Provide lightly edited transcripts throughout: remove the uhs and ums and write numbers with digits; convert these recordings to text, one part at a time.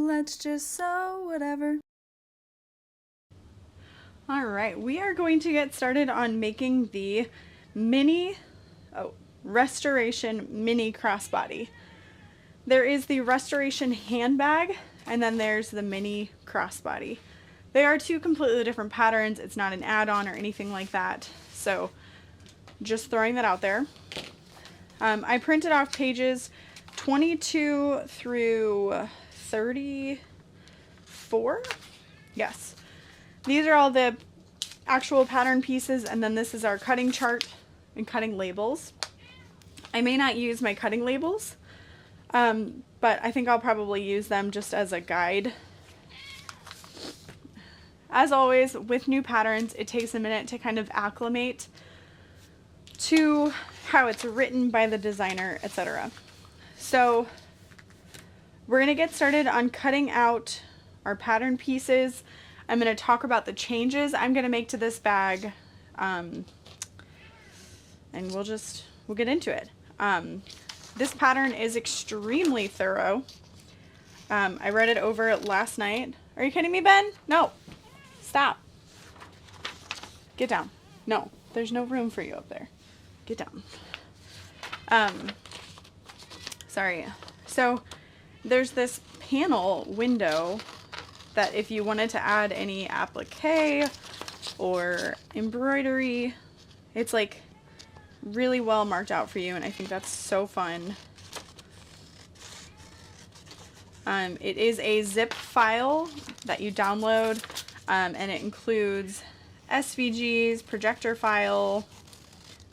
let's just sew whatever. All right, we are going to get started on making the restoration mini crossbody. There is the restoration handbag, and then there's the mini crossbody. They are two completely different patterns. It's not an add-on or anything like that. So just throwing that out there. I printed off pages 22 through 34. Yes. These are all the actual pattern pieces, and then this is our cutting chart and cutting labels. I may not use my cutting labels, but I think I'll probably use them just as a guide. As always, with new patterns, it takes a minute to kind of acclimate to how it's written by the designer, etc. So we're going to get started on cutting out our pattern pieces. I'm going to talk about the changes I'm going to make to this bag, and we'll get into it. This pattern is extremely thorough. I read it over last night. Are you kidding me, Ben? No. Stop. Get down. No, there's no room for you up there. Get down. Sorry. So there's this panel window that if you wanted to add any applique or embroidery, it's like really well marked out for you, and I think that's so fun. It is a zip file that you download, and it includes SVGs, projector file.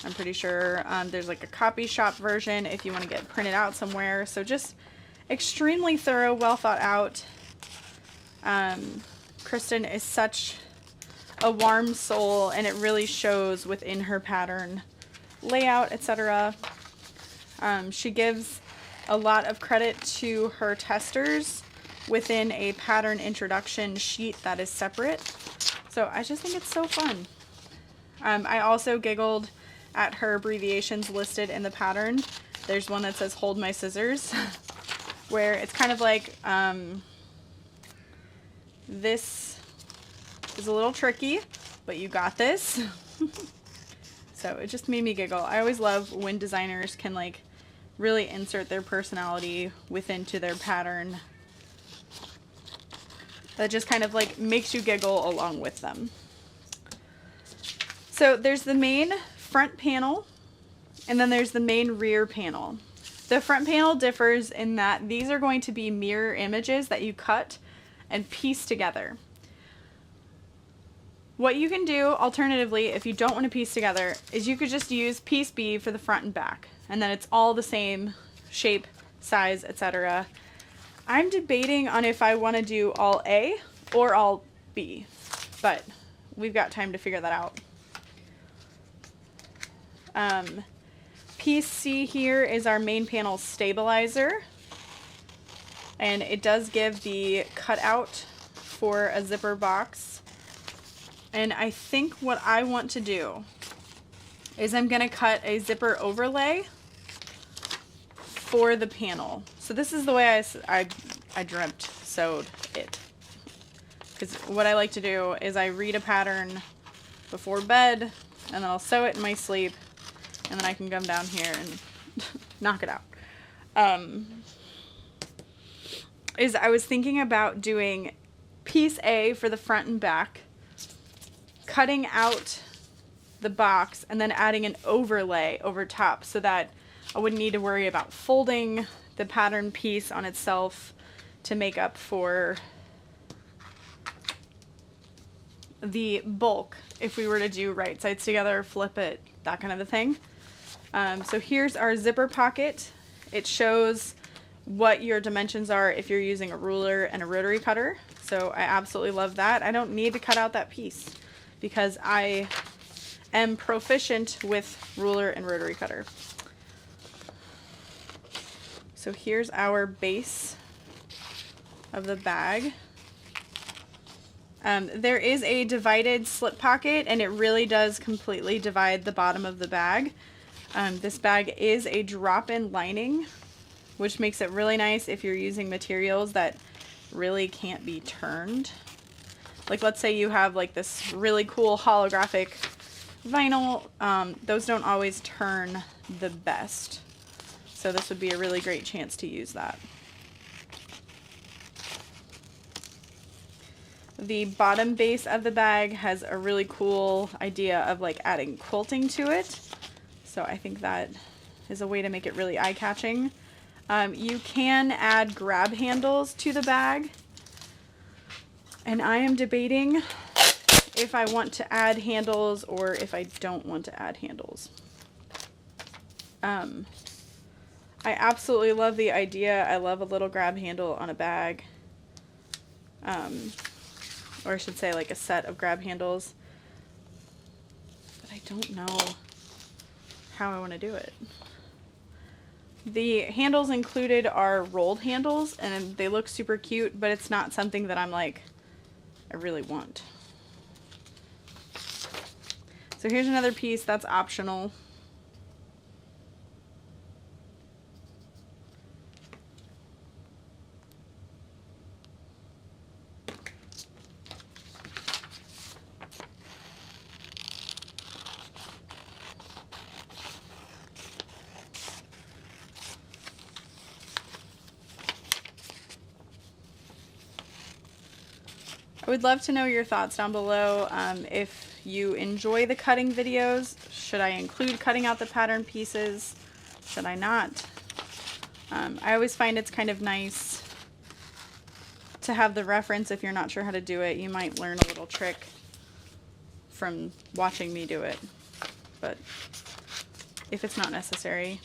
I'm pretty sure there's like a copy shop version if you want to get printed out somewhere. So just extremely thorough, well thought out. Kristen is such a warm soul, and it really shows within her pattern layout, etc. She gives a lot of credit to her testers within a pattern introduction sheet that is separate. So I just think it's so fun. I also giggled at her abbreviations listed in the pattern. There's one that says "Hold my scissors," where it's kind of like, this is a little tricky, but you got this. So it just made me giggle. I always love when designers can like really insert their personality into their pattern. That just kind of like makes you giggle along with them. So there's the main front panel, and then there's the main rear panel. The front panel differs in that these are going to be mirror images that you cut and piece together. What you can do alternatively, if you don't want to piece together, is you could just use piece B for the front and back, and then it's all the same shape, size, etc. I'm debating on if I want to do all A or all B, but we've got time to figure that out. Piece C here is our main panel stabilizer, and it does give the cutout for a zipper box. And I think what I want to do is I'm going to cut a zipper overlay for the panel. So this is the way I sewed it. Because what I like to do is I read a pattern before bed, and then I'll sew it in my sleep, and then I can come down here and knock it out. I was thinking about doing piece A for the front and back, cutting out the box, and then adding an overlay over top so that I wouldn't need to worry about folding the pattern piece on itself to make up for the bulk if we were to do right sides together, flip it, that kind of a thing. So here's our zipper pocket. It shows what your dimensions are if you're using a ruler and a rotary cutter. So I absolutely love that. I don't need to cut out that piece because I am proficient with ruler and rotary cutter. So here's our base of the bag. There is a divided slip pocket, and it really does completely divide the bottom of the bag. This bag is a drop-in lining, which makes it really nice if you're using materials that really can't be turned. Like let's say you have like this really cool holographic vinyl, those don't always turn the best. So this would be a really great chance to use that. The bottom base of the bag has a really cool idea of like adding quilting to it. So I think that is a way to make it really eye-catching. You can add grab handles to the bag. And I am debating if I want to add handles or if I don't want to add handles. I absolutely love the idea. I love a little grab handle on a bag. Or I should say like a set of grab handles. But I don't know how I want to do it. The handles included are rolled handles and they look super cute, but it's not something that I'm like, I really want. So here's another piece that's optional. I would love to know your thoughts down below. If you enjoy the cutting videos, should I include cutting out the pattern pieces? Should I not? I always find it's kind of nice to have the reference if you're not sure how to do it. You might learn a little trick from watching me do it. But if it's not necessary,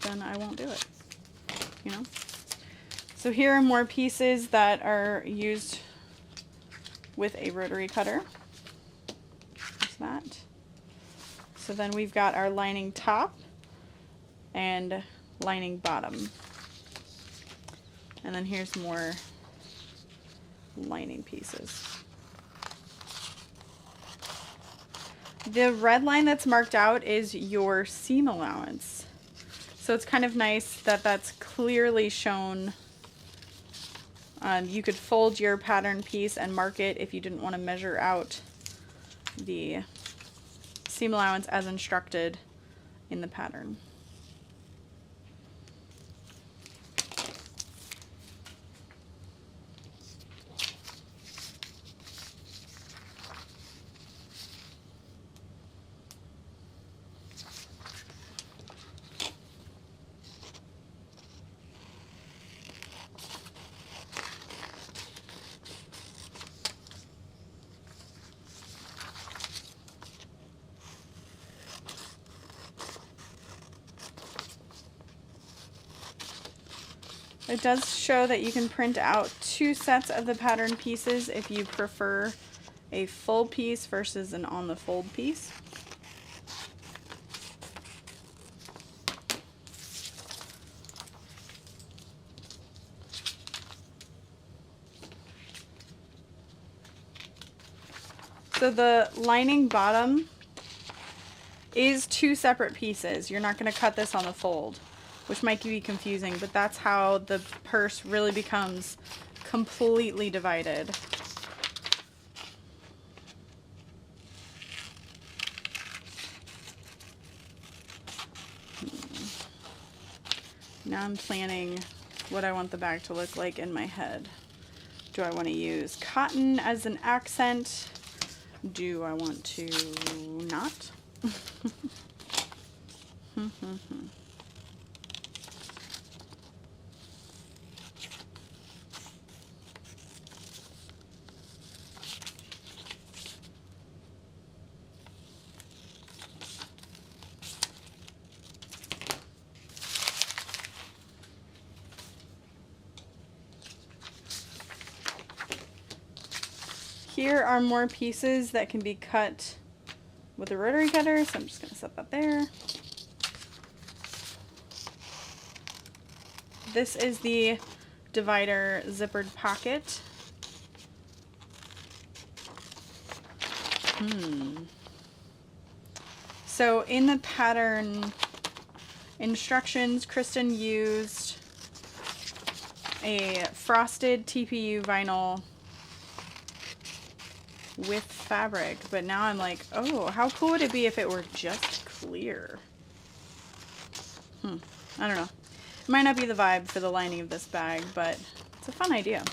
then I won't do it, you know? So here are more pieces that are used with a rotary cutter. There's that. So then we've got our lining top and lining bottom. And then here's more lining pieces. The red line that's marked out is your seam allowance. So it's kind of nice that that's clearly shown. You could fold your pattern piece and mark it if you didn't want to measure out the seam allowance as instructed in the pattern. It does show that you can print out 2 sets of the pattern pieces if you prefer a full piece versus an on the fold piece. So the lining bottom is 2 separate pieces. You're not going to cut this on the fold, which might be confusing, but that's how the purse really becomes completely divided. Now I'm planning what I want the bag to look like in my head. Do I want to use cotton as an accent? Do I want to not? Here are more pieces that can be cut with a rotary cutter, so I'm just going to set that there. This is the divider zippered pocket. So in the pattern instructions, Kristen used a frosted TPU vinyl with fabric, but now I'm like, oh, how cool would it be if it were just clear? I don't know. It might not be the vibe for the lining of this bag, but it's a fun idea.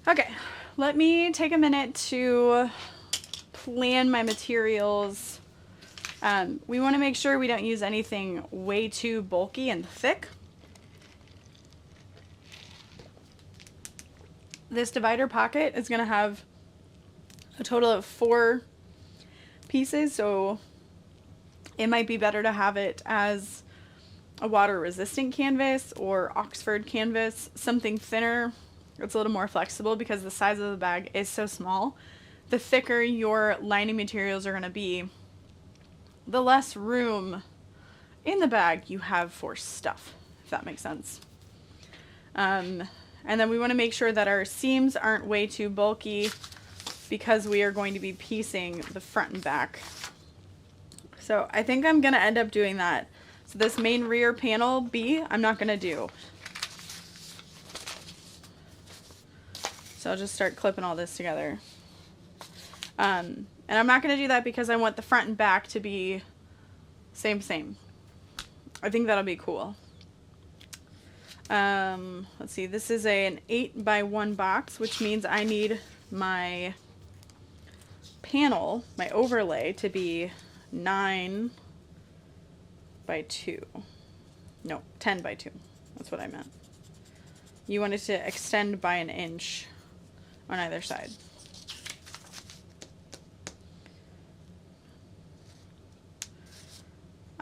Okay, let me take a minute to plan my materials. We want to make sure we don't use anything way too bulky and thick. This divider pocket is going to have a total of 4 pieces, so it might be better to have it as a water resistant canvas or Oxford canvas, something thinner. It's a little more flexible because the size of the bag is so small. The thicker your lining materials are going to be, the less room in the bag you have for stuff, if that makes sense. And then we want to make sure that our seams aren't way too bulky because we are going to be piecing the front and back. So I think I'm going to end up doing that. So this main rear panel B, I'm not going to do. So I'll just start clipping all this together. And I'm not going to do that because I want the front and back to be same. I think that'll be cool. Let's see, this is an 8x1 box, which means I need my panel, my overlay, to be 9 by 2. No, 10 by 2. That's what I meant. You want it to extend by 1 inch on either side.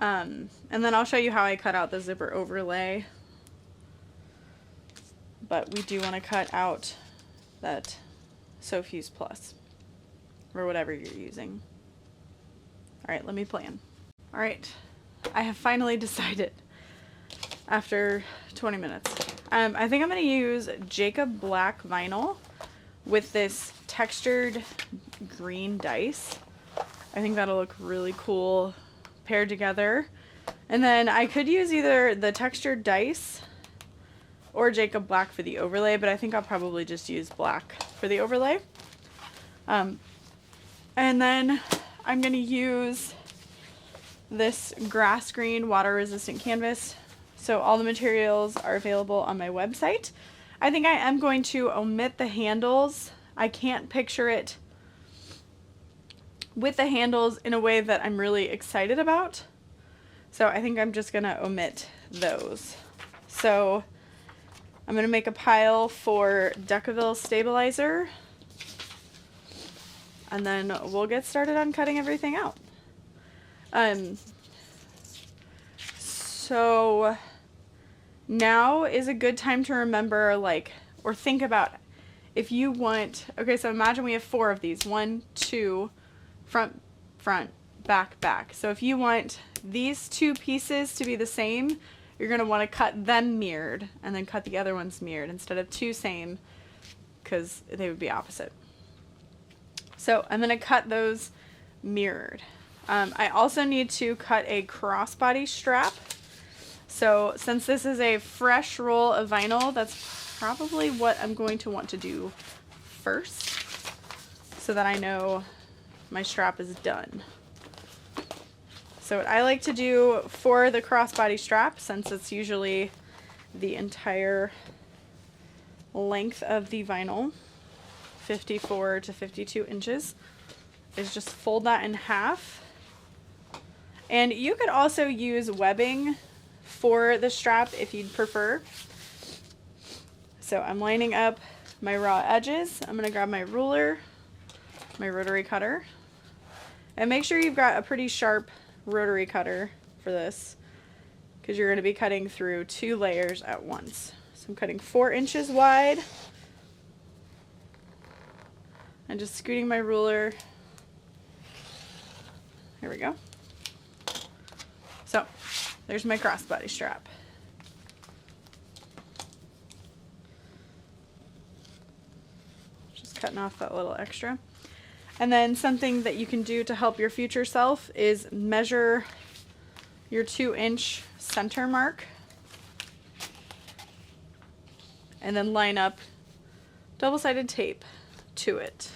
And then I'll show you how I cut out the zipper overlay. But we do want to cut out that Sofuse Plus or whatever you're using. All right, let me plan. All right, I have finally decided after 20 minutes. I think I'm going to use Jacob Black vinyl with this textured green dice. I think that'll look really cool paired together. And then I could use either the textured dice or Jacob Black for the overlay, but I think I'll probably just use black for the overlay. And then I'm going to use this grass green water resistant canvas. So all the materials are available on my website. I think I am going to omit the handles. I can't picture it with the handles in a way that I'm really excited about. So I think I'm just going to omit those. So I'm going to make a pile for Decaville stabilizer, and then we'll get started on cutting everything out. So now is a good time to remember, like, or think about if you want, okay, so imagine we have 4 of these, 1, 2, front, back. So if you want these 2 pieces to be the same, you're going to want to cut them mirrored and then cut the other ones mirrored instead of 2 same, because they would be opposite. So I'm going to cut those mirrored. I also need to cut a crossbody strap. So since this is a fresh roll of vinyl, that's probably what I'm going to want to do first so that I know my strap is done. So what I like to do for the crossbody strap, since it's usually the entire length of the vinyl, 54 to 52 inches, is just fold that in half. And you could also use webbing for the strap if you'd prefer. So I'm lining up my raw edges. I'm going to grab my ruler, my rotary cutter, and make sure you've got a pretty sharp rotary cutter for this, because you're going to be cutting through 2 layers at once. So I'm cutting 4 inches wide and just scooting my ruler. Here we go. So there's my crossbody strap. Just cutting off that little extra. And then something that you can do to help your future self is measure your 2-inch center mark. and then line up double-sided tape to it.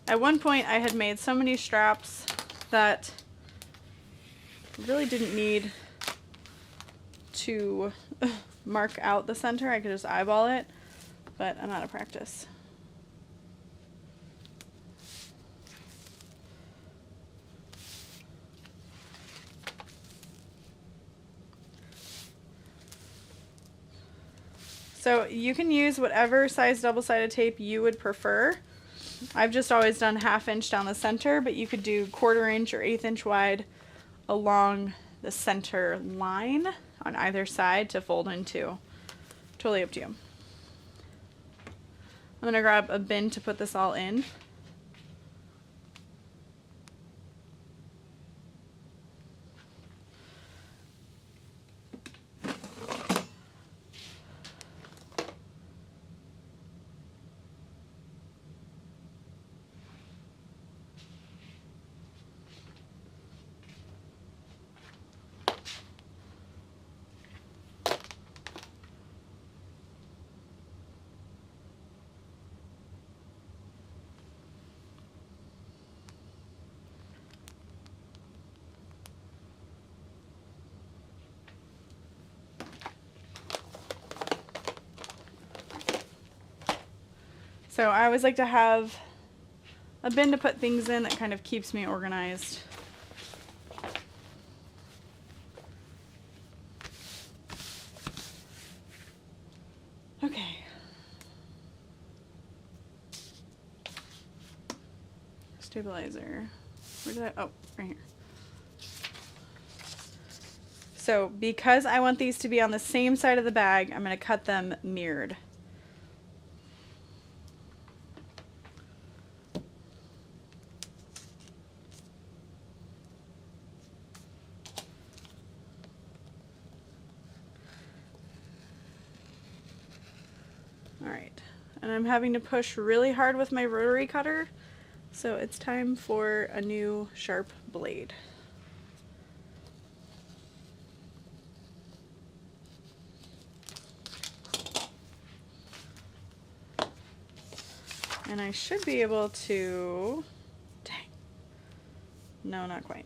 At one point I had made so many straps that I really didn't need to mark out the center. I could just eyeball it, but I'm out of practice. So you can use whatever size double-sided tape you would prefer. I've just always done 1/2 inch down the center, but you could do 1/4 inch or 1/8 inch wide along the center line on either side to fold into. Totally up to you. I'm gonna grab a bin to put this all in. So I always like to have a bin to put things in that kind of keeps me organized. Okay. Stabilizer. Where did I, oh, right here. So because I want these to be on the same side of the bag, I'm going to cut them mirrored. Alright, and I'm having to push really hard with my rotary cutter, so it's time for a new sharp blade. And I should be able to, dang, no, not quite.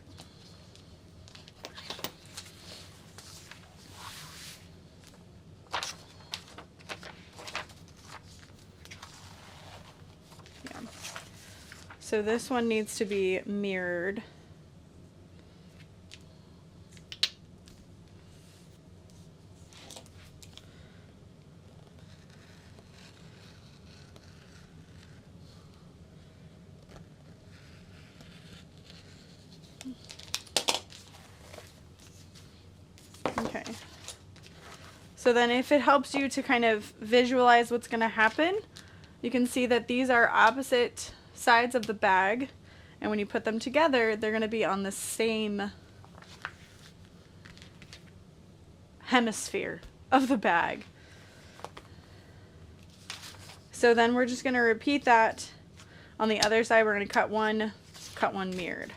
Yeah. So this one needs to be mirrored. Okay. So then if it helps you to kind of visualize what's going to happen, you can see that these are opposite sides of the bag, and when you put them together, they're going to be on the same hemisphere of the bag. So then we're just going to repeat that on the other side. We're going to cut one mirrored.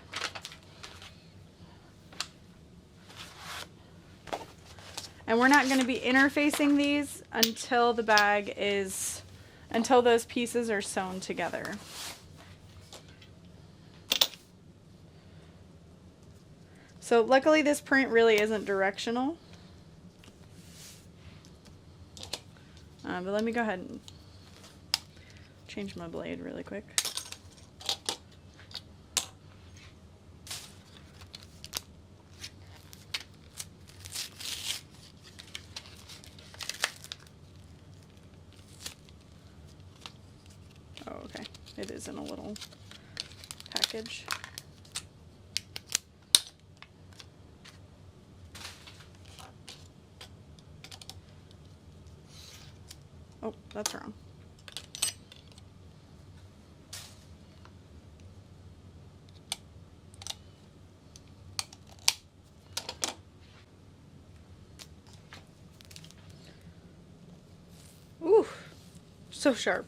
And we're not going to be interfacing these until the bag is, until those pieces are sewn together. So luckily this print really isn't directional. But let me go ahead and change my blade really quick. Oh, okay. It is in a little package. Oh, that's wrong. So sharp.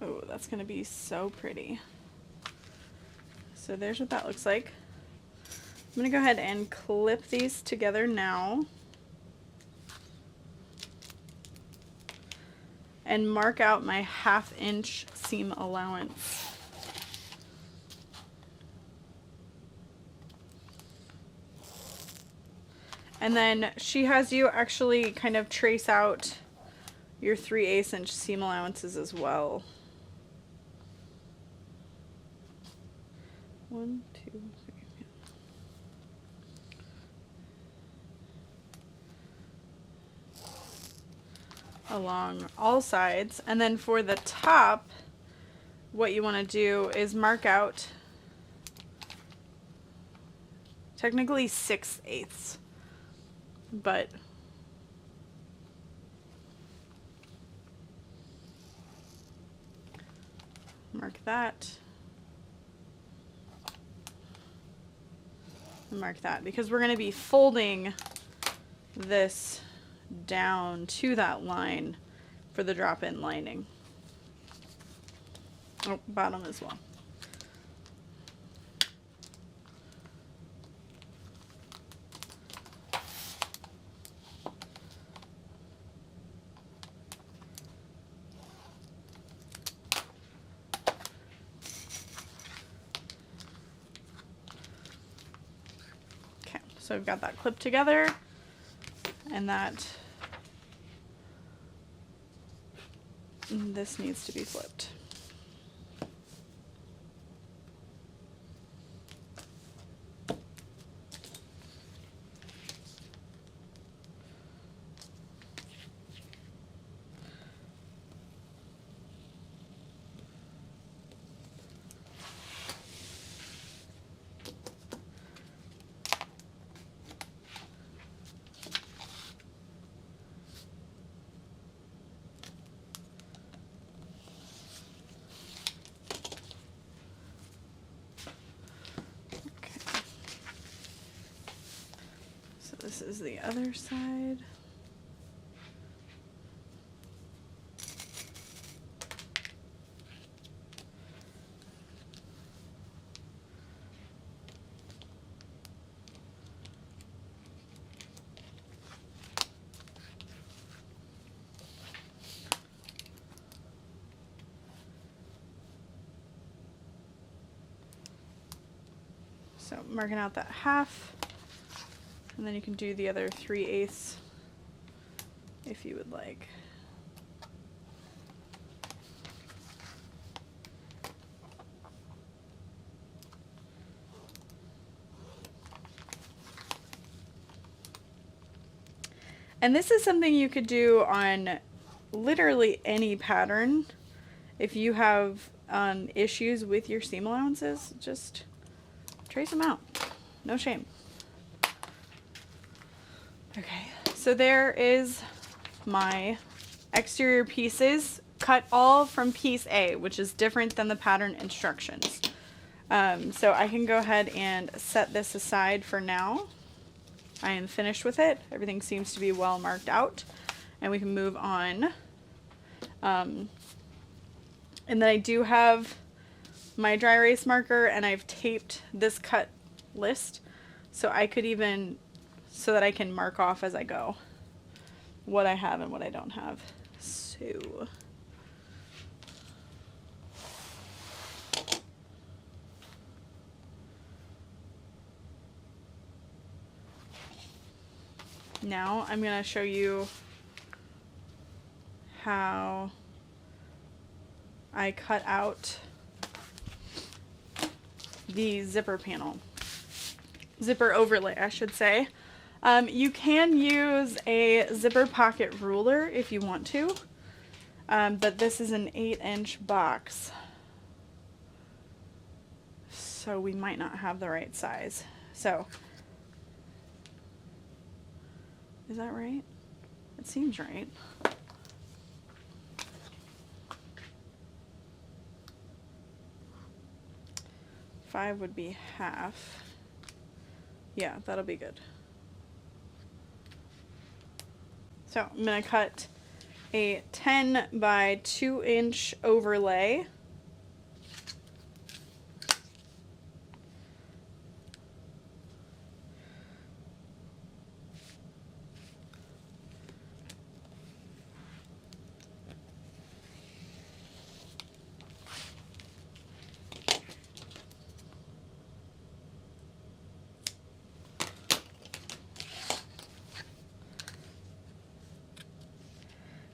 Oh, that's gonna be so pretty. So there's what that looks like. I'm gonna go ahead and clip these together now and mark out my 1/2 inch seam allowance. And then she has you actually kind of trace out your 3/8 inch seam allowances as well. 1, 2, 3. Along all sides. And then for the top, what you want to do is mark out technically 6/8, but mark that and mark that, because we're going to be folding this down to that line for the drop-in lining. Oh, bottom as well. Okay, so we've got that clipped together, and this needs to be flipped. This is the other side. So marking out that 1/2. And then you can do the other 3/8 if you would like. And this is something you could do on literally any pattern. If you have issues with your seam allowances, just trace them out. No shame. Okay, so there is my exterior pieces, cut all from piece A, which is different than the pattern instructions. So I can go ahead and set this aside for now. I am finished with it. Everything seems to be well marked out, and we can move on. And then I do have my dry erase marker, and I've taped this cut list so that I can mark off as I go what I have and what I don't have. So now I'm going to show you how I cut out the zipper panel. Zipper overlay, I should say. You can use a zipper pocket ruler if you want to, but this is an 8-inch box, so we might not have the right size. So Is that right? It seems right. Five would be half. Yeah, that'll be good. So I'm going to cut a 10 by 2 inch overlay.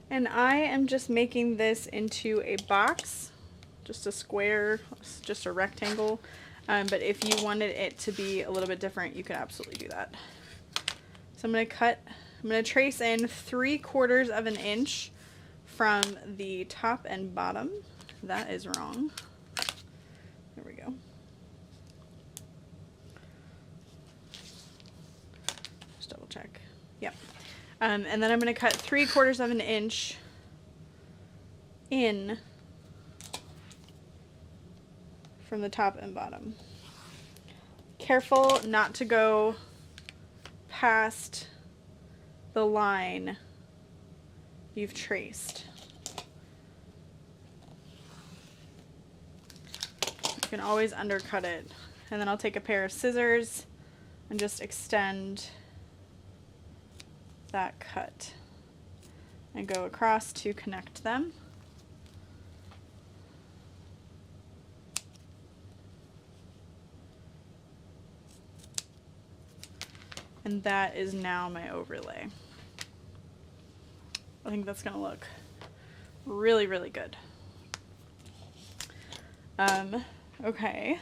And I am just making this into a box, just a square, just a rectangle. But if you wanted it to be a little bit different, you could absolutely do that. So I'm going to trace in 3/4 of an inch from the top and bottom. That is wrong. There we go. Just double check. Yep. And then I'm going to cut 3/4 of an inch in from the top and bottom. Careful not to go past the line you've traced. You can always undercut it. And then I'll take a pair of scissors and just extend that cut and go across to connect them. And that is now my overlay. I think that's gonna look really, really good. Okay.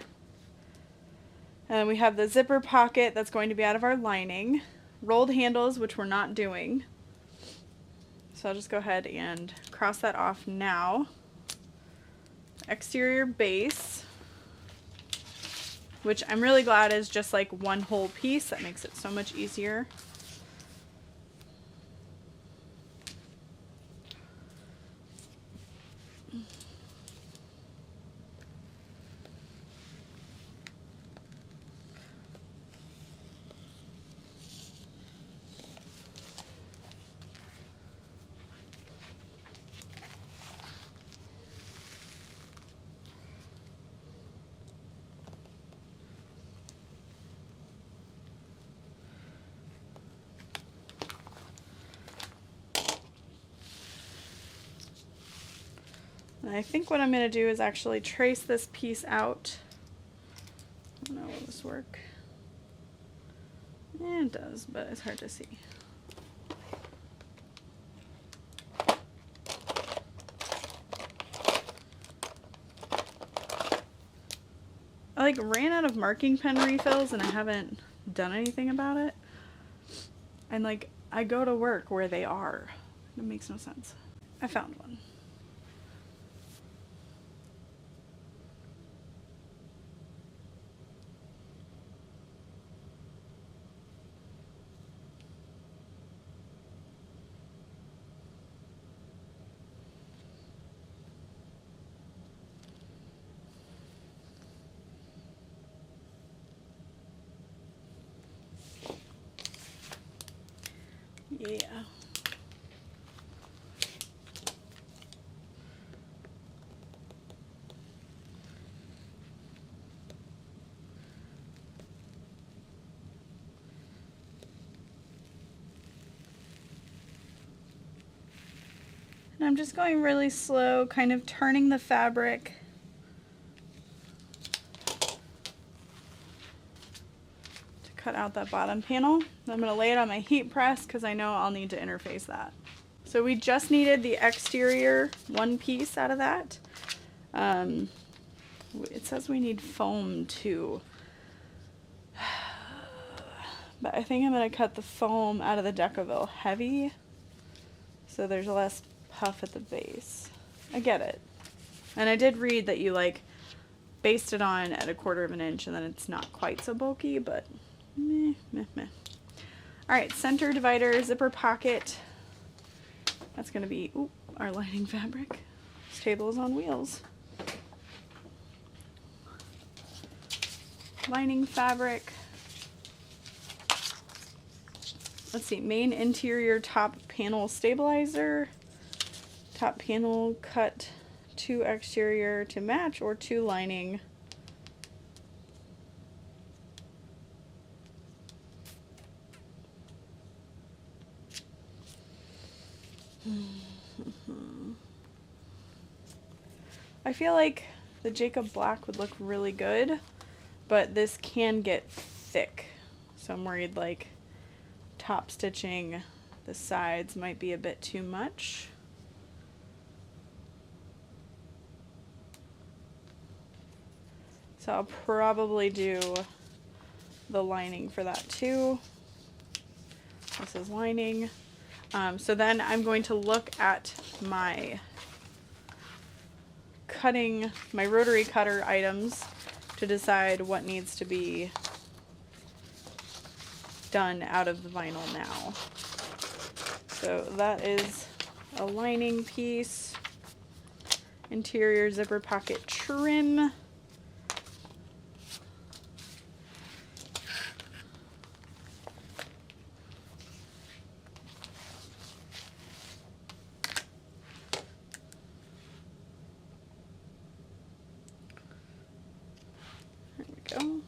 And then we have the zipper pocket that's going to be out of our lining. Rolled handles, which we're not doing. So I'll just go ahead and cross that off now. Exterior base, which I'm really glad is just like one whole piece. That makes it so much easier. And I think what I'm going to do is actually trace this piece out. I don't know, will this work? It does, but it's hard to see. I like ran out of marking pen refills and I haven't done anything about it. And like I go to work where they are. It makes no sense. I found one. Yeah. And I'm just going really slow, kind of turning the fabric. Cut out that bottom panel. I'm going to lay it on my heat press because I know I'll need to interface that. So we just needed the exterior one piece out of that. It says we need foam too. But I think I'm going to cut the foam out of the Decaville heavy so there's less puff at the base. I get it. And I did read that you like baste it on at 1/4 of an inch and then it's not quite so bulky, but meh, meh, meh. All right, center divider, zipper pocket. That's gonna be our lining fabric. This table is on wheels. Lining fabric. Let's see, main interior top panel stabilizer. Top panel cut to exterior to match or to lining. I feel like the Jacob Black would look really good, but this can get thick. So I'm worried like top stitching the sides might be a bit too much. So I'll probably do the lining for that too. This is lining. So then I'm going to look at my rotary cutter items to decide what needs to be done out of the vinyl now. So that is a lining piece, interior zipper pocket trim. There we go.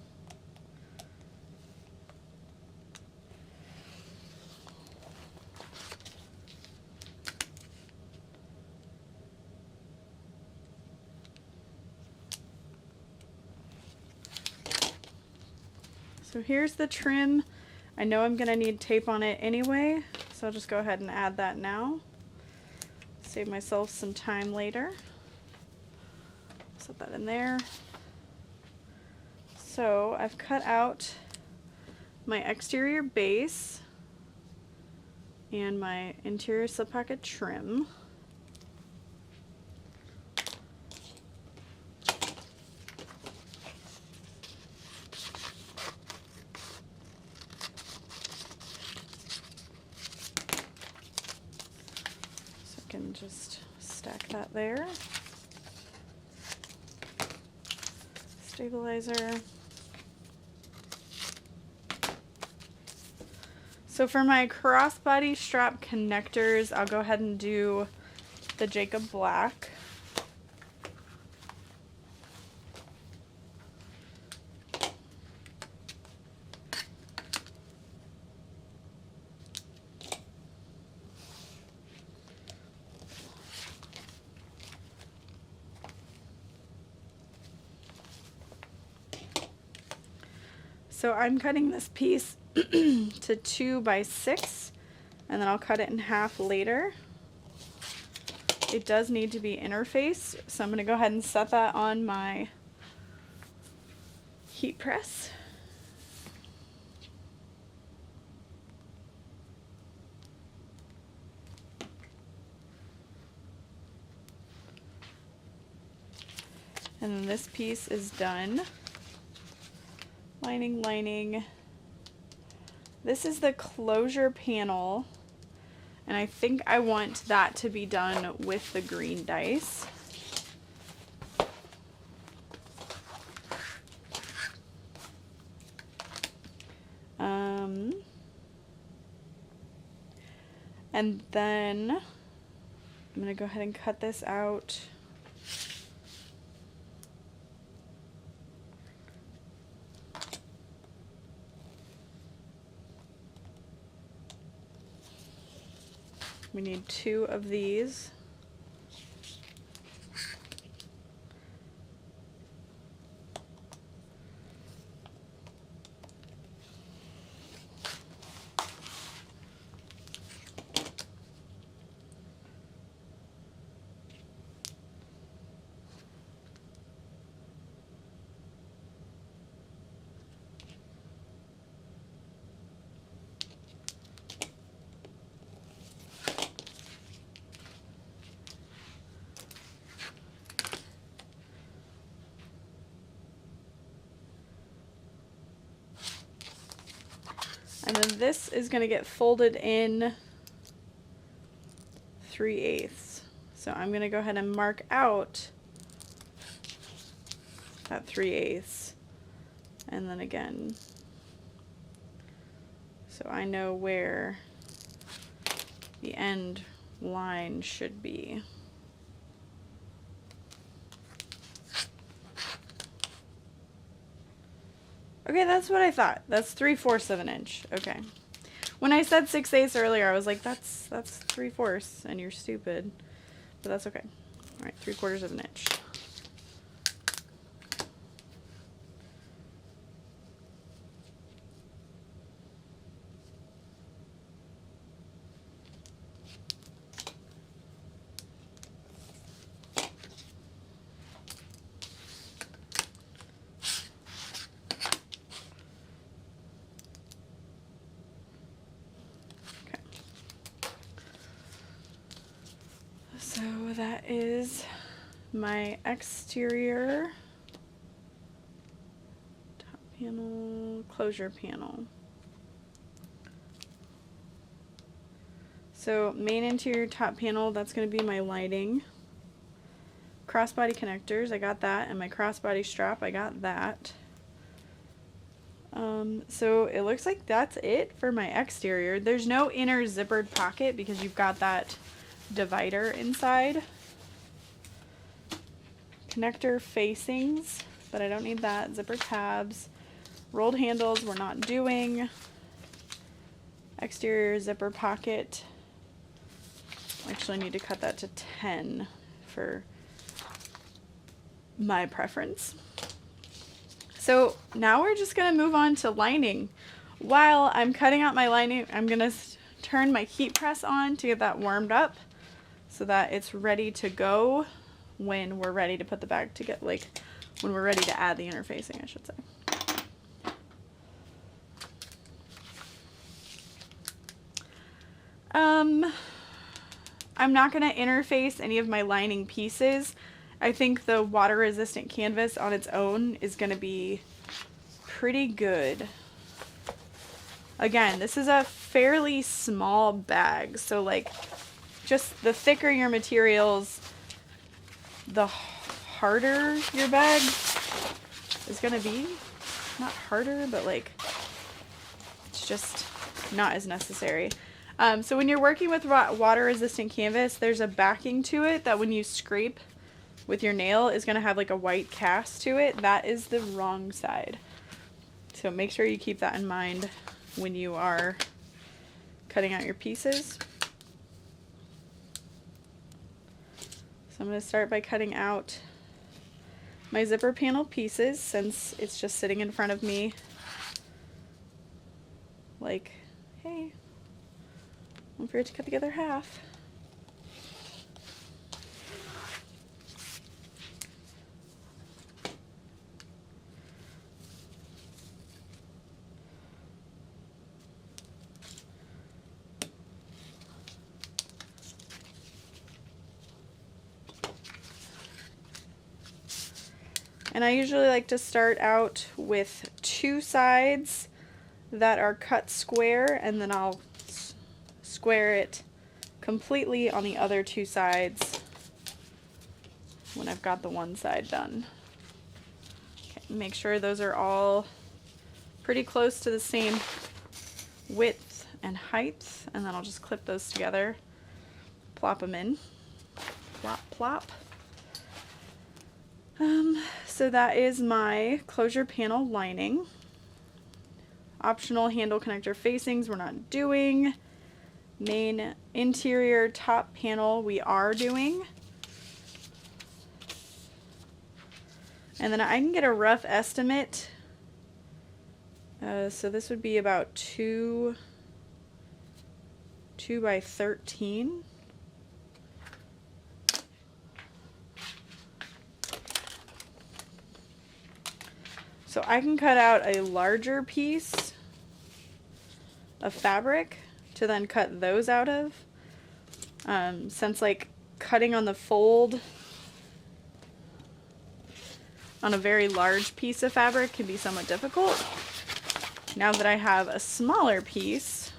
So here's the trim. I know I'm gonna need tape on it anyway, so I'll just go ahead and add that now. Save myself some time later. Set that in there. So I've cut out my exterior base and my interior slip pocket trim. Can just stack that there. Stabilizer. So for my crossbody strap connectors, I'll go ahead and do the Jacob Black. So I'm cutting this piece to 2 by 6, and then I'll cut it in half later. It does need to be interfaced, so I'm going to go ahead and set that on my heat press. And then this piece is done. Lining, lining. This is the closure panel, and I think I want that to be done with the green dice. And then I'm going to go ahead and cut this out. We need 2 of these. And then this is going to get folded in 3/8. So I'm going to go ahead and mark out that 3/8. And then again, so I know where the end line should be. Okay, that's what I thought. That's 3/4 of an inch. Okay. When I said 6/8 earlier, I was like, that's 3/4, and you're stupid. But that's okay. All right, 3/4 of an inch. So that is my exterior top panel, closure panel. So main interior top panel, that's going to be my lighting. Crossbody connectors, I got that, and my crossbody strap, I got that. So it looks like that's it for my exterior. There's no inner zippered pocket because you've got that divider inside. Connector facings, but I don't need that. Zipper tabs. Rolled handles we're not doing. Exterior zipper pocket. Actually, I need to cut that to 10 for my preference. So now we're just going to move on to lining. While I'm cutting out my lining, I'm going to turn my heat press on to get that warmed up so that it's ready to go when we're ready to put the bag together, like when we're ready to add the interfacing, I should say. I'm not going to interface any of my lining pieces. I think the water resistant canvas on its own is going to be pretty good. Again, this is a fairly small bag, so like just the thicker your materials, the harder your bag is going to be. Not harder, but like it's just not as necessary. So when you're working with water resistant canvas, there's a backing to it that when you scrape with your nail is going to have like a white cast to it. That is the wrong side. So make sure you keep that in mind when you are cutting out your pieces. So I'm going to start by cutting out my zipper panel pieces since it's just sitting in front of me. Like, hey, don't forget to cut the other half. And I usually like to start out with 2 sides that are cut square, and then I'll square it completely on the other 2 sides when I've got the one side done. Okay, make sure those are all pretty close to the same width and height, and then I'll just clip those together, plop them in, plop, plop. So that is my closure panel lining. Optional handle connector facings we're not doing. Main interior top panel we are doing. And then I can get a rough estimate. So this would be about 2 by 13. So I can cut out a larger piece of fabric to then cut those out of. Since like cutting on the fold on a very large piece of fabric can be somewhat difficult, now that I have a smaller piece,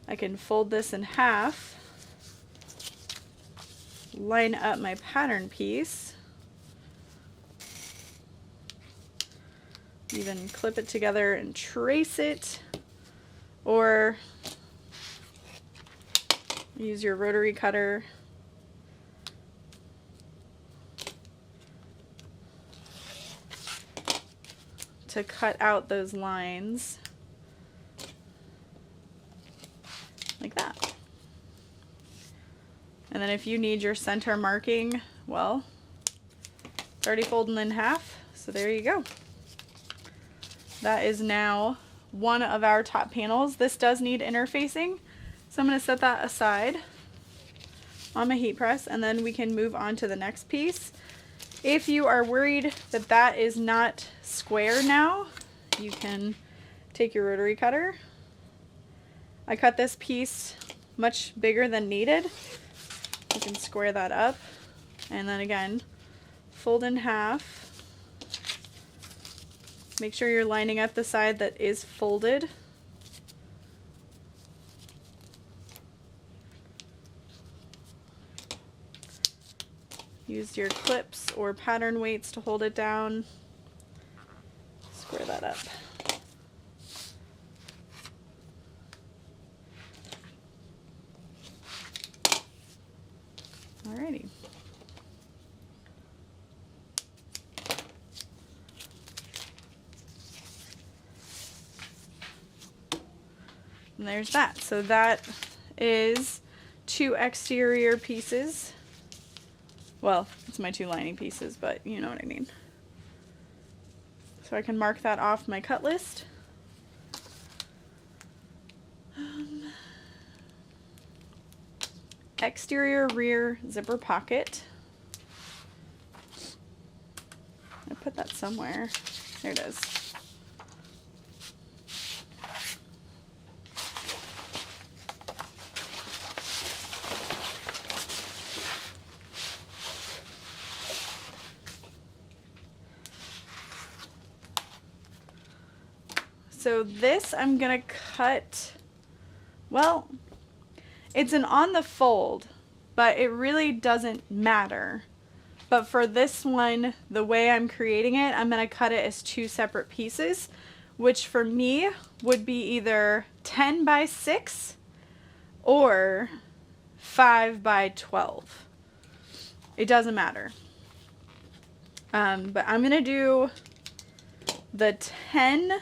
I can fold this in half, line up my pattern piece, even clip it together and trace it, or use your rotary cutter to cut out those lines like that. And then if you need your center marking, well, it's already folded in half, so there you go. That is now one of our top panels. This does need interfacing, so I'm going to set that aside on my heat press, and then we can move on to the next piece. If you are worried that that is not square now, you can take your rotary cutter. I cut this piece much bigger than needed. You can square that up, and then again, fold in half. Make sure you're lining up the side that is folded. Use your clips or pattern weights to hold it down. Square that up. Alrighty. And there's that. So that is 2 exterior pieces. Well, it's my 2 lining pieces, but you know what I mean. So I can mark that off my cut list. Exterior rear zipper pocket. I put that somewhere. There it is. So this I'm gonna cut, well, it's an on the fold, but it really doesn't matter. But for this one, the way I'm creating it, I'm gonna cut it as 2 separate pieces, which for me would be either 10 by 6 or 5 by 12. It doesn't matter. But I'm gonna do the 10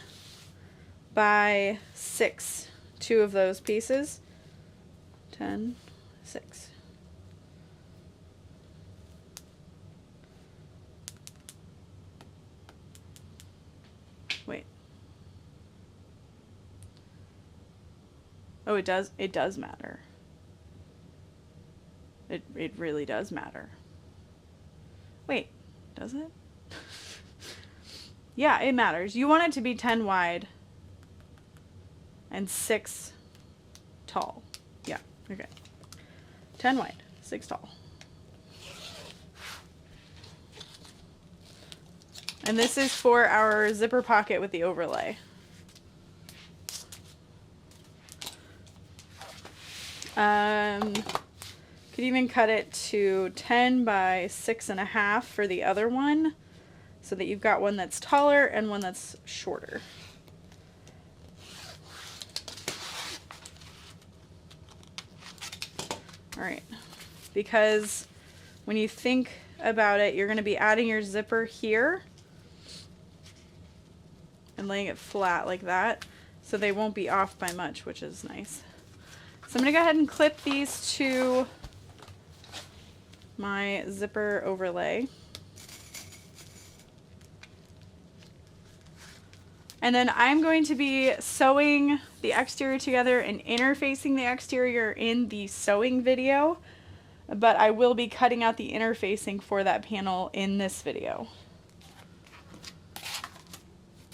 by 6, 2 of those pieces. 10, 6. Wait. Oh, it does matter. It really does matter. Wait, does it? Yeah, it matters. You want it to be 10 wide and 6 tall. Yeah, okay. 10 wide, 6 tall. And this is for our zipper pocket with the overlay. Could even cut it to 10 by 6.5 for the other one, so that you've got one that's taller and one that's shorter. All right, because when you think about it, you're going to be adding your zipper here and laying it flat like that, so they won't be off by much, which is nice. So I'm going to go ahead and clip these to my zipper overlay. And then I'm going to be sewing the exterior together and interfacing the exterior in the sewing video, but I will be cutting out the interfacing for that panel in this video.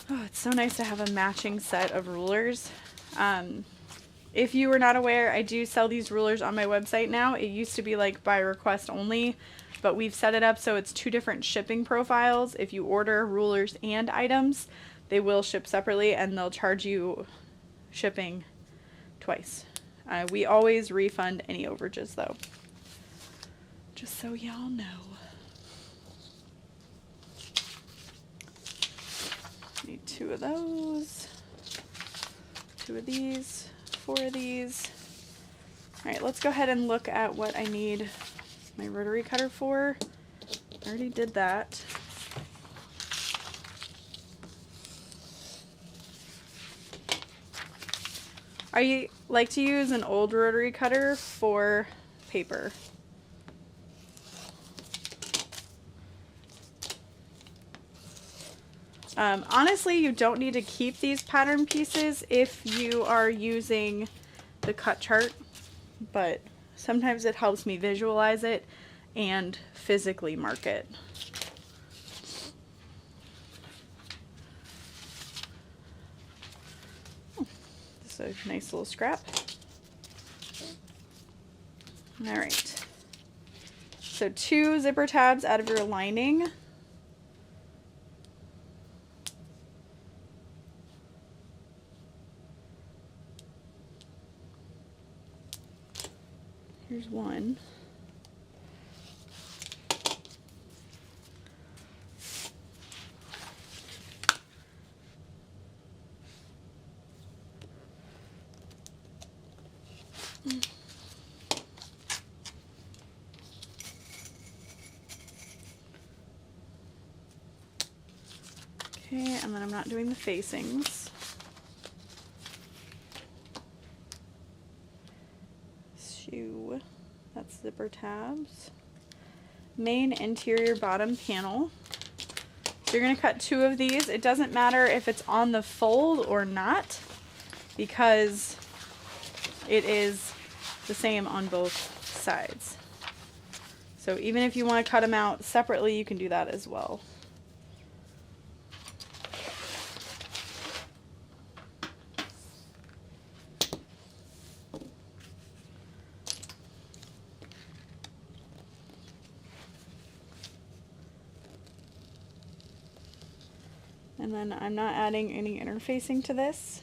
Oh, it's so nice to have a matching set of rulers. If you were not aware, I do sell these rulers on my website now. It used to be like by request only, but we've set it up so it's 2 different shipping profiles if you order rulers and items. they will ship separately and they'll charge you shipping twice. We always refund any overages though, just so y'all know. Need 2 of those, 2 of these, 4 of these. All right, let's go ahead and look at what I need my rotary cutter for. I already did that. I like to use an old rotary cutter for paper. Honestly, you don't need to keep these pattern pieces if you are using the cut chart, but sometimes it helps me visualize it and physically mark it. This is a nice little scrap. All right. So 2 zipper tabs out of your lining. Here's 1. Okay, and then I'm not doing the facings. Shoe, that's zipper tabs. Main interior bottom panel. So you're going to cut 2 of these. It doesn't matter if it's on the fold or not, because it is the same on both sides. So even if you want to cut them out separately, you can do that as well. And then I'm not adding any interfacing to this.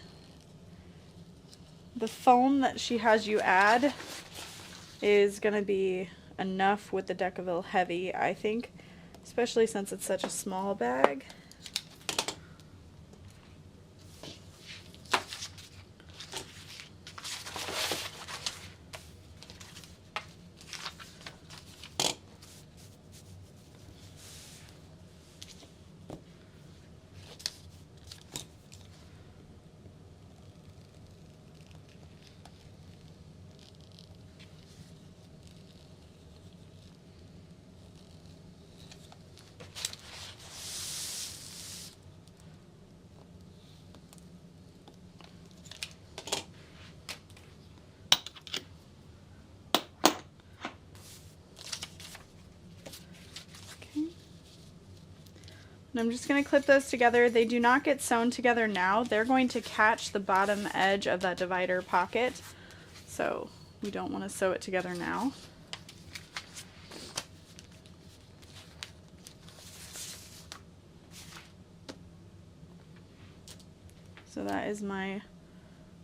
The foam that she has you add is going to be enough with the Decaville Heavy, I think, especially since it's such a small bag. And I'm just going to clip those together. They do not get sewn together now. They're going to catch the bottom edge of that divider pocket, so we don't want to sew it together now. So that is my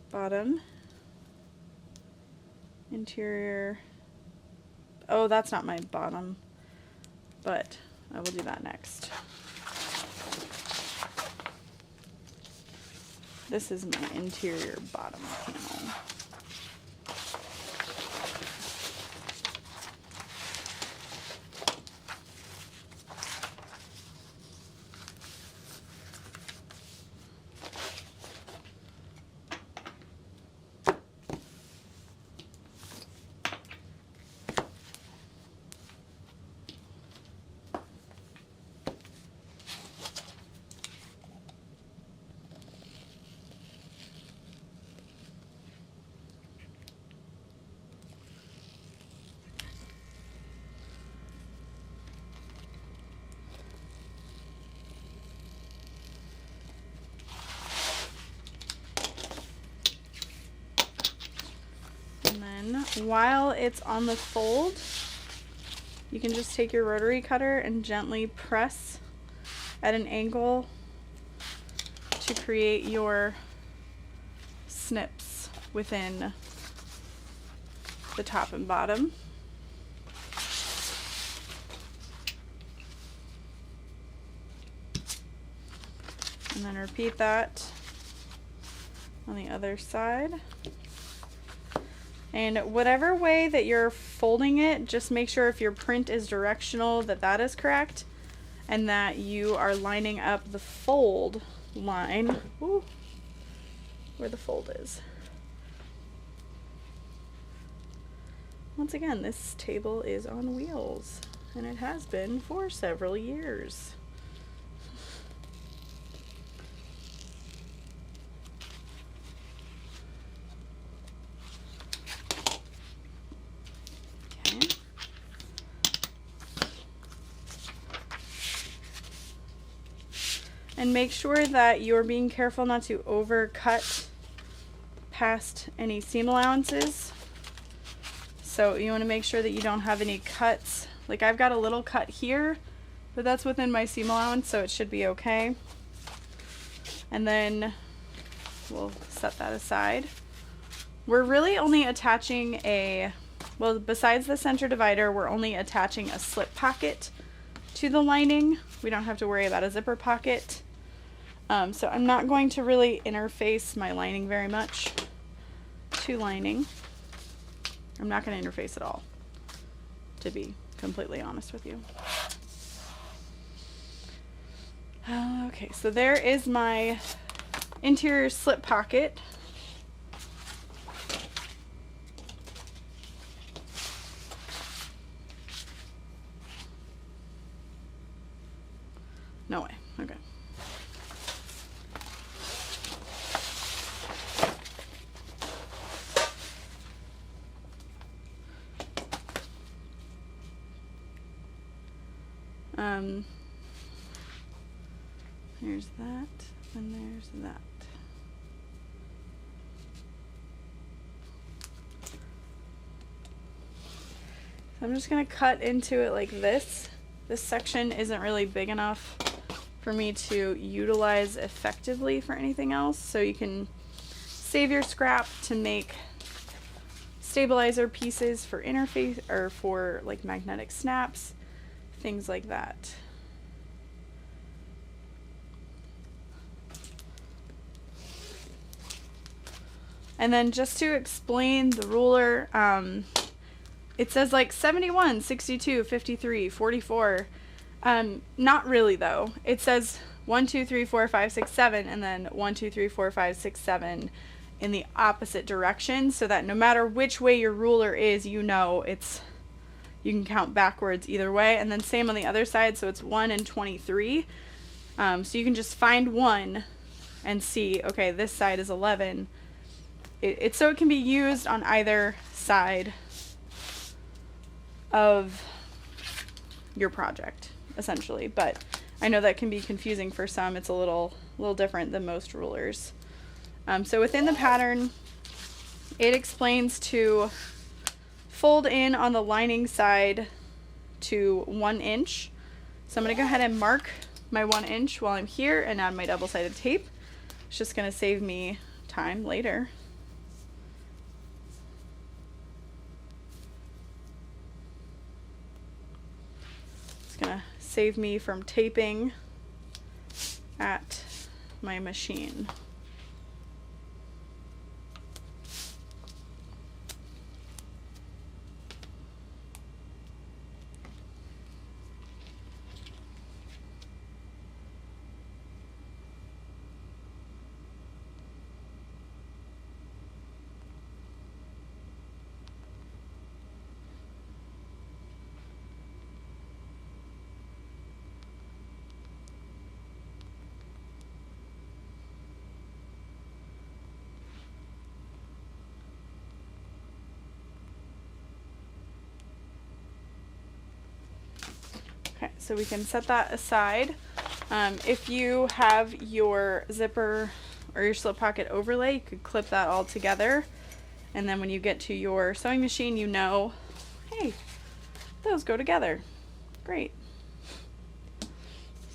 bottom interior. Oh, that's not my bottom, but I will do that next. This is my interior bottom panel. While it's on the fold, you can just take your rotary cutter and gently press at an angle to create your snips within the top and bottom. And then repeat that on the other side. And whatever way that you're folding it, just make sure if your print is directional that that is correct, and that you are lining up the fold line, ooh, where the fold is. Once again, this table is on wheels, and it has been for several years. And make sure that you're being careful not to overcut past any seam allowances. So you want to make sure that you don't have any cuts. Like I've got a little cut here, but that's within my seam allowance, so it should be okay. And then we'll set that aside. We're really only attaching well, besides the center divider, we're only attaching a slip pocket to the lining. We don't have to worry about a zipper pocket. So I'm not going to really interface my lining very much to lining. I'm not going to interface at all, to be completely honest with you. Okay, so there is my interior slip pocket. No way, okay. There's that, and there's that. So I'm just gonna cut into it like this. This section isn't really big enough for me to utilize effectively for anything else, so you can save your scrap to make stabilizer pieces for interface or for like magnetic snaps, things like that. And then just to explain the ruler, it says like 71, 62, 53, 44. Not really though. It says 1, 2, 3, 4, 5, 6, 7, and then 1, 2, 3, 4, 5, 6, 7 in the opposite direction, so that no matter which way your ruler is, you know you can count backwards either way. And then same on the other side, so it's 1 and 23. So you can just find 1 and see, okay, this side is 11. It's so it can be used on either side of your project, essentially. But I know that can be confusing for some. It's a little different than most rulers. So within the pattern, it explains to fold in on the lining side to 1 inch. So I'm going to go ahead and mark my 1 inch while I'm here and add my double-sided tape. It's just going to save me time later. Gonna save me from taping at my machine. Okay, so we can set that aside. If you have your zipper or your slip pocket overlay, you could clip that all together. And then when you get to your sewing machine, you know, hey, those go together. Great.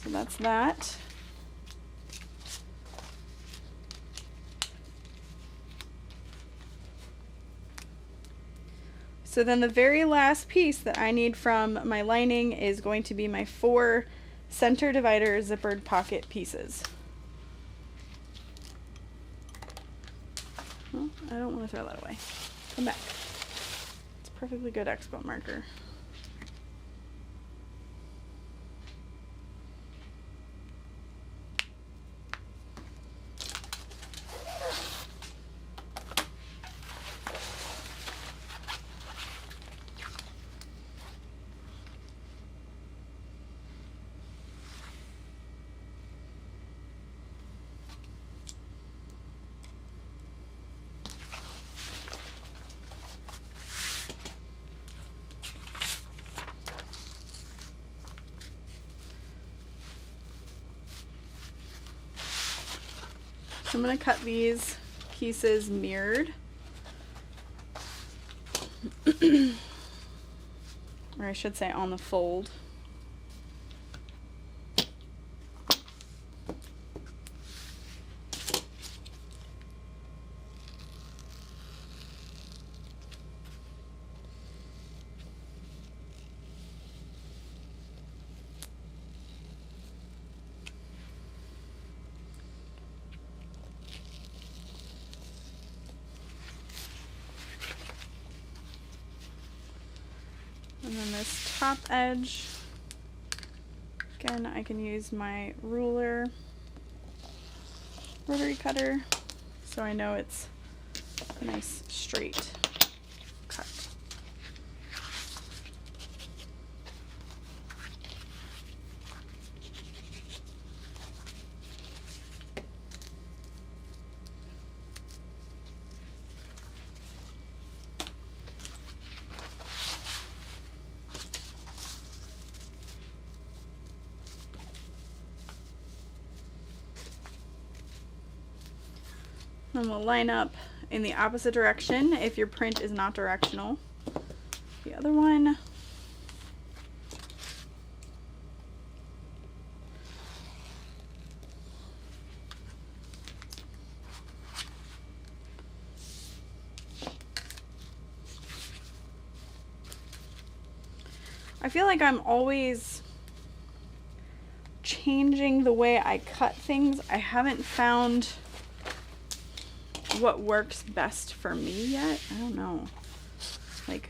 So that's that. So then the very last piece that I need from my lining is going to be my 4 center divider zippered pocket pieces. Well, I don't want to throw that away. Come back. It's a perfectly good expo marker. So I'm going to cut these pieces mirrored. Or I should say on the fold. And then this top edge, again, I can use my rotary cutter, so I know it's a nice straight cut. And we'll line up in the opposite direction if your print is not directional. The other one, I feel like I'm always changing the way I cut things. I haven't found what works best for me yet. I don't know. Like,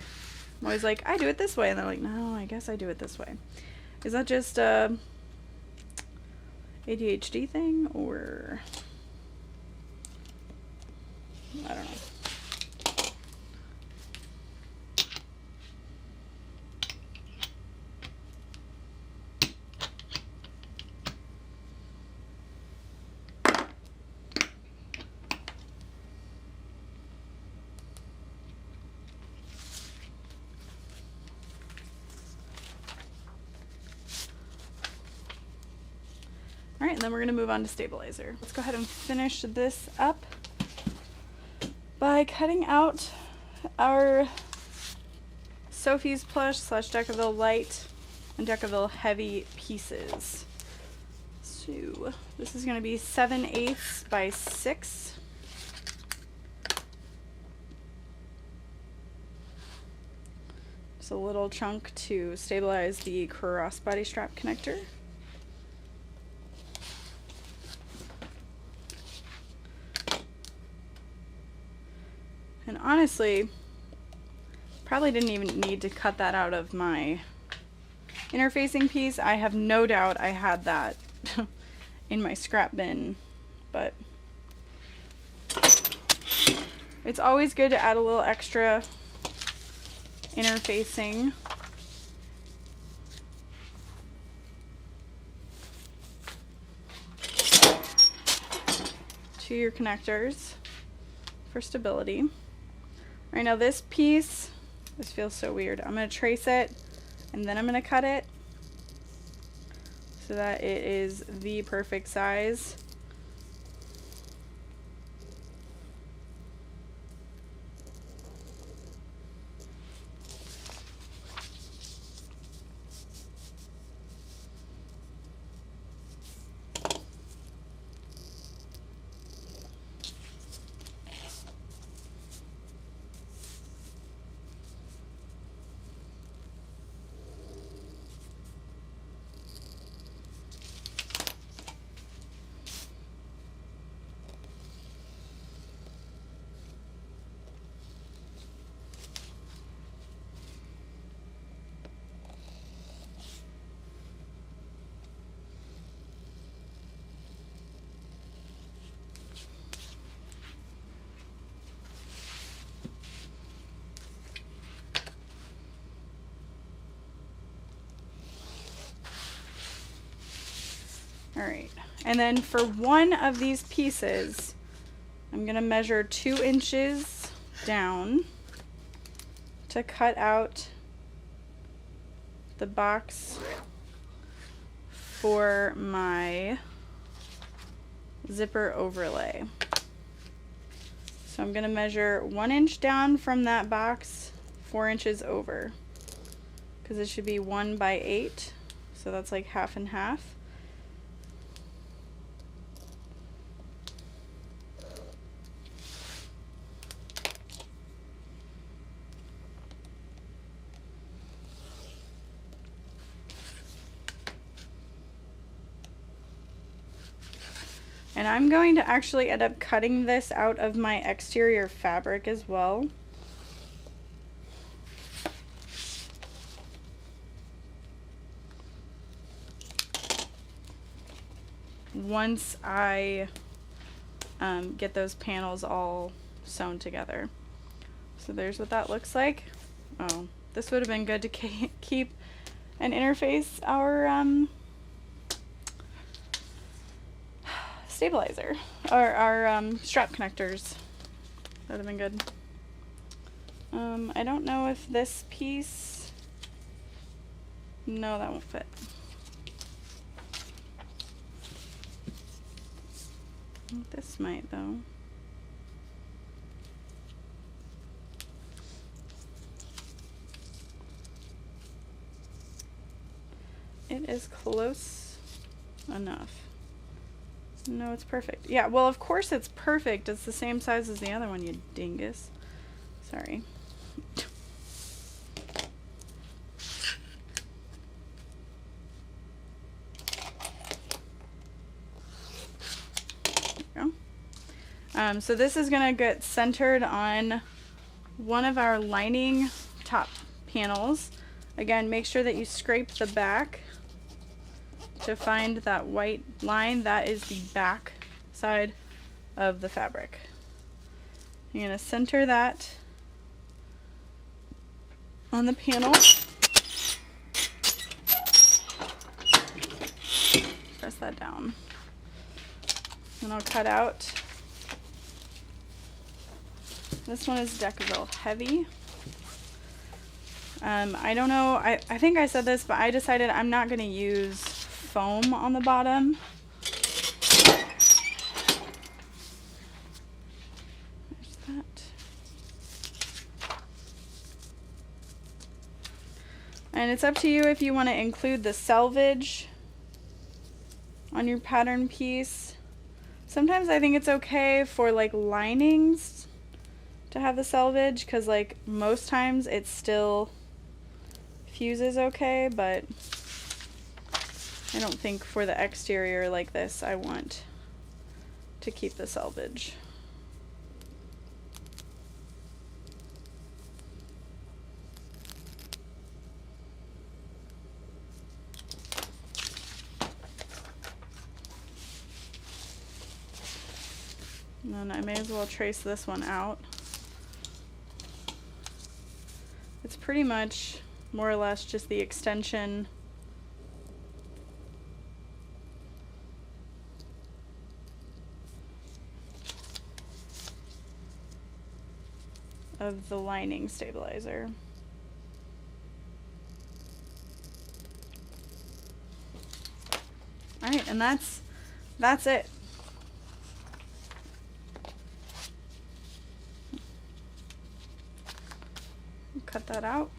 I'm always like, I do it this way, and they're like, no, I guess I do it this way. Is that just a ADHD thing, or I don't know. All right, and then we're going to move on to stabilizer. Let's go ahead and finish this up by cutting out our Sophie's Plush / Decaville Light and Decaville Heavy pieces. So this is going to be 7/8 by 6. Just a little chunk to stabilize the crossbody strap connector. And honestly, probably didn't even need to cut that out of my interfacing piece. I have no doubt I had that in my scrap bin, but it's always good to add a little extra interfacing. To your connectors for stability. Right now this piece, this feels so weird. I'm going to trace it and then I'm going to cut it so that it is the perfect size. All right, and then for one of these pieces, I'm gonna measure 2 inches down to cut out the box for my zipper overlay. So I'm gonna measure 1 inch down from that box, 4 inches over, because it should be 1 by 8, so that's like half and half. And I'm going to actually end up cutting this out of my exterior fabric as well. Once I get those panels all sewn together. So there's what that looks like. Oh, this would have been good to keep and interface our stabilizer, or our strap connectors. That would have been good. I don't know if this piece, no, that won't fit. This might though. It is close enough. No, it's perfect. Yeah, well, of course it's perfect. It's the same size as the other one, you dingus. Sorry. There we go. So this is gonna get centered on one of our lining top panels. Again, make sure that you scrape the back to find that white line. That is the back side of the fabric. You're going to center that on the panel. Press that down. And I'll cut out. This one is Decaville heavy. I don't know, I think I said this, but I decided I'm not going to use foam on the bottom. There's that. And it's up to you if you want to include the selvage on your pattern piece. Sometimes I think it's okay for like linings to have the selvage, because like most times it still fuses okay, but I don't think for the exterior like this I want to keep the selvage. And then I may as well trace this one out. It's pretty much more or less just the extension of the lining stabilizer. All right, and that's it. Cut that out.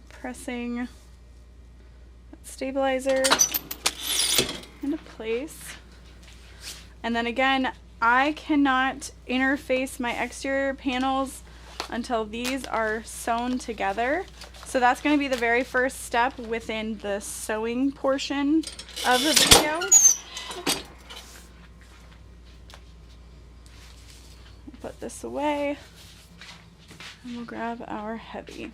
Pressing that stabilizer into place. And then again, I cannot interface my exterior panels until these are sewn together. So that's going to be the very first step within the sewing portion of the video. Put this away and we'll grab our heavy.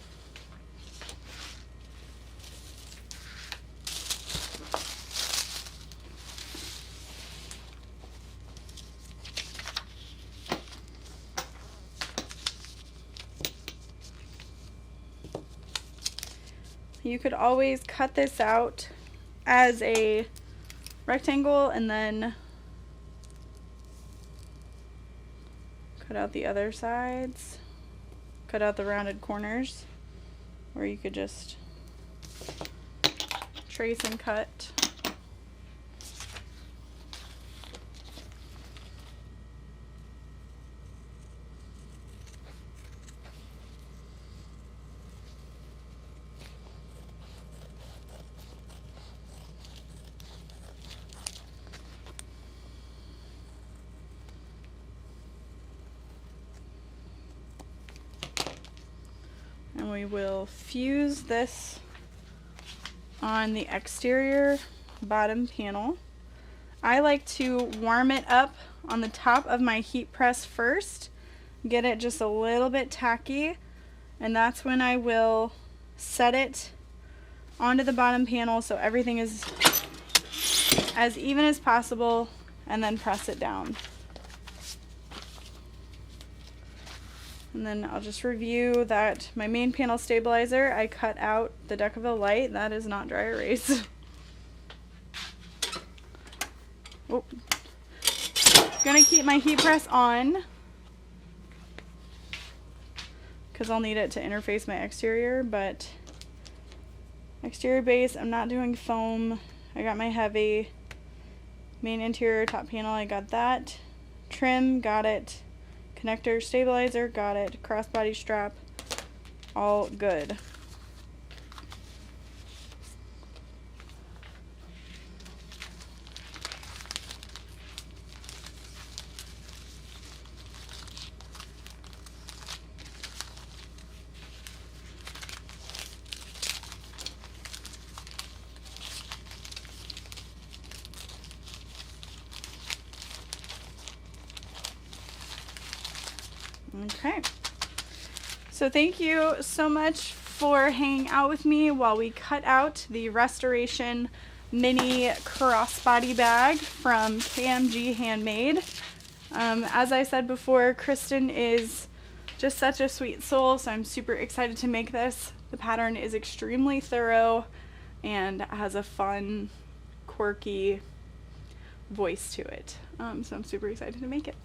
You could always cut this out as a rectangle and then cut out the other sides, cut out the rounded corners, or you could just trace and cut. And we will fuse this on the exterior bottom panel. I like to warm it up on the top of my heat press first, get it just a little bit tacky, and that's when I will set it onto the bottom panel so everything is as even as possible, and then press it down. And then I'll just review that my main panel stabilizer, I cut out the Decaville light. That is not dry erase. Oh. Gonna keep my heat press on because I'll need it to interface my exterior, but exterior base, I'm not doing foam. I got my heavy. Main interior top panel, I got that. Trim, got it. Connector, stabilizer, got it. Crossbody strap, all good. Okay, so thank you so much for hanging out with me while we cut out the Restoration Mini Crossbody Bag from KMG Handmade. As I said before, Kristen is just such a sweet soul, so I'm super excited to make this. The pattern is extremely thorough and has a fun, quirky voice to it, so I'm super excited to make it.